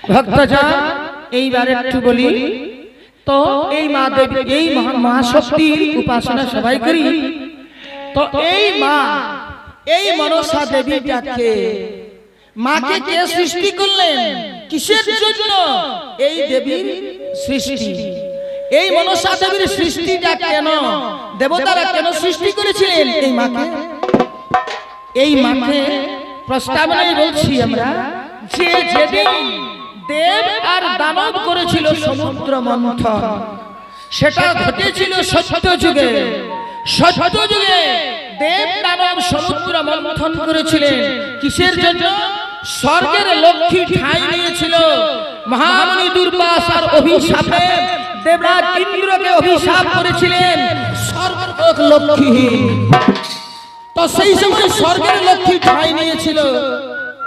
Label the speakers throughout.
Speaker 1: ভক্তজন এইবার একটু বলি তো এই মা দেবী এই মহাশক্তির উপাসনা সবাই করি তো এই মা এই মনসা দেবীটাকে মাকে কে সৃষ্টি করলেন কিসের জন্য এই দেবীর সৃষ্টি এই মনসা দেবীর সৃষ্টিটা কেন দেবতারা কেন সৃষ্টি করেছিলেন এই মাকে প্রস্তাবনায় বলছি আমরা যে যেদিন দেব আর দানব করেছিল সমুদ্র মন্থন সেটা ঘটেছিল সত্য যুগে দেব দানব সমুদ্র মন্থন করেছিলেন কিসের জন্য স্বর্গের লক্ষ্মী ঠাঁই নিয়েছিল মহামুনি দুর্বাস আর অভিশাপে দেবরাজ ইন্দ্রকে অভিশাপ করেছিলেন স্বর্গ লক্ষ্মী তো সেই সময় স্বর্গের লক্ষ্মী ঠাঁই নিয়েছিল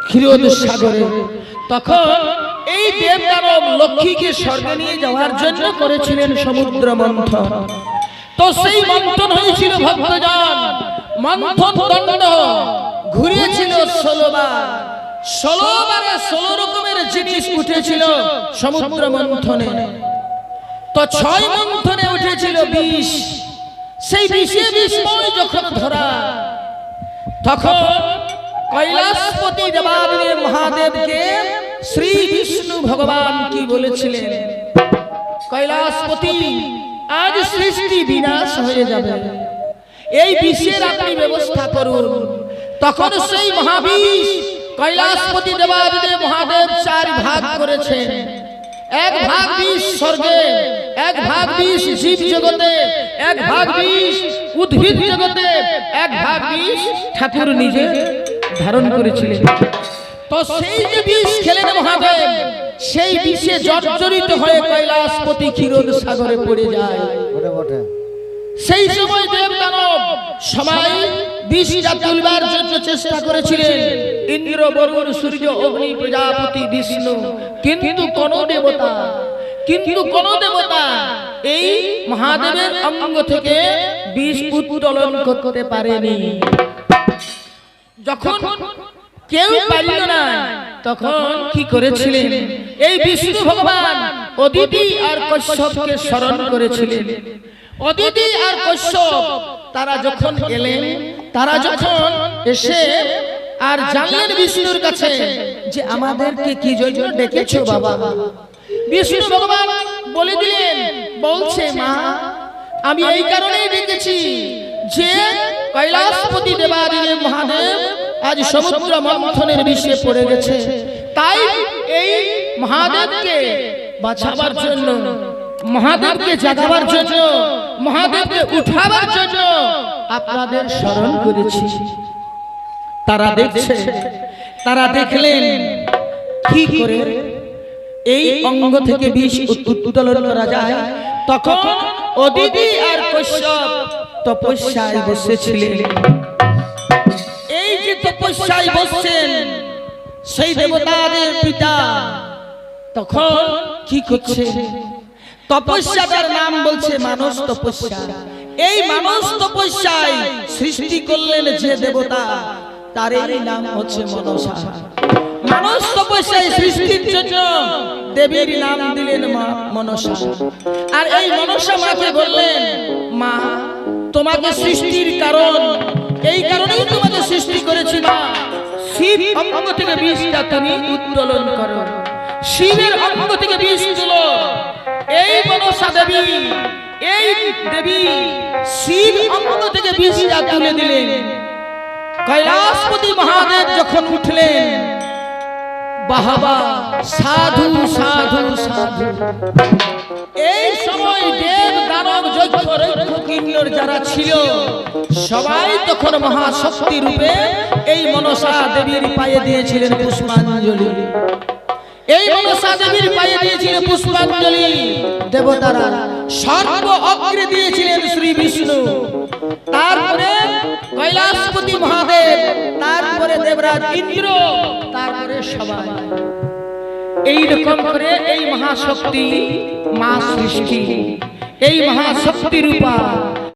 Speaker 1: ক্ষীরোদ সাগরে তখন এই দেব দানব লক্ষ্মীকে স্বর্গে নিয়ে যাওয়ার জন্য করেছিলেন সমুদ্র মন্থন তো সেই মন্থন হয়েছিল ভক্তজন মন্থন দণ্ড ঘুরিয়েছিল 16 বার 16 বারে 16 রকমের জিনিস উঠেছিল সমুদ্র মন্থনে তো 6 মন্থনে উঠেছিল বিষ সেই বিষে বিস্ময় যখন ধরা তখন কৈলাসপতি দেবাদেব মহাদেবকে শ্রী বিষ্ণু ভগবান কি বলেছিলেন কৈলাসপতি আজ সৃষ্টি বিনাশ হয়ে যাবে এই বিষের আপনি ব্যবস্থা করুন তখন সেই মহাবিষ কৈলাসপতি দেবাদেব মহাদেব 4 ভাগ করেছেন এক ভাগ বিষ স্বর্গে এক ভাগ বিষ জীব জগতে এক ভাগ বিষ উদ্ভিদ জগতে এক ভাগ বিষ ঠাকুর নিজে ধারণ করেছিলেন তো সেই যে বিষ খেলেন মহাদেব সেই বিষে জর্জরিত হয়ে কৈলাসপতি ক্ষীরোদ সাগরে পড়ে যায় সেই সময় দেব দানব সবাই বিষটা তুলবার জন্য চেষ্টা করেছিলেন ইন্দ্র বরুণ সূর্য অগ্নি প্রজাপতি বিষ্ণু কিন্তু কোন দেবতা এই মহাদেবের অঙ্গ থেকে বিষ উত্তোলন করতে পারেনি যখন কেউ পারল না তখন কি করেছিলেন এই বিষ্ণু ভগবান অদিতি আর কশ্যপকে স্মরণ করেছিলেন অদিতি আর কশ্যপ তারা যখন এলেন তারা যখন এসে আর জানলেন বিষ্ণুর কাছে যে আমাদেরকে কি জন্য ডেকেছো বাবা বিষ্ণু ভগবান বলে দিলেন বলছে মা আমি এই কারণেই ডেকেছি যে কৈলাসপতি দেবাদেব মহাদেব আজ সমুদ্র মন্থনের বিষে পড়ে গেছে তাই এই মহাদেবকে বাঁচাবার জন্য মহাদেবকে জাগাবার জন্য মহাদেবকে উঠাবার জন্য আপনাদের স্মরণ করেছি তারা দেখছে তারা দেখলেন কি করে এই অঙ্গ থেকে বিষ উত্তোলন করা যায় তখন অদিতি আর কশ্যপ তপস্যায় বসেছিলেন এই যে তপস্যায় বসছেন সেই দেবতাদের পিতা তখন কি করছে তপস্যাটার নাম বলছে মানস তপস্যা এই মানস তপস্যায় সৃষ্টি করলেন যে দেবতা তার এই নাম হচ্ছে মনসা মানস তপস্যায় সৃষ্টির জন্য দেবীর নাম দিলেন মা মনসা আর এই মনসা মাকে বললেন মা তোমাকে সৃষ্টির কারণ এই কারণেই তোমাকে সৃষ্টি করেছি মা শিব অঙ্গ থেকে বিষটা তুমি উত্তোলন করো শিবের অঙ্গ থেকে বিষ তুলো এই মনসা দেবী এই দেবী শিব অঙ্গ থেকে বিষটা তুলে দিলেন কৈলাসপতি মহাদেব যখন উঠলেন বাহাবা সাধু সাধু সাধু এই সময় দেব দানব যজ্ঞ রক্ষ কিন্নর যারা ছিল সবাই তখন মহাশক্তি রূপে এই মনসা দেবীর পায়ে দিয়েছিলেন পুষ্পাঞ্জলি এই মনসা দেবীর পায়ে দিয়েছিলেন পুষ্পাঞ্জলি দেবতারা সর্ব অগ্রে দিয়েছিলেন শ্রী বিষ্ণু তারপরে কৈলাসপতি মহাদেব তারপরে দেবরাজ ইন্দ্র তারপরে সবাই এই রকম করে এই মহাশক্তি মা সৃষ্টি এই মহাশক্তি রূপা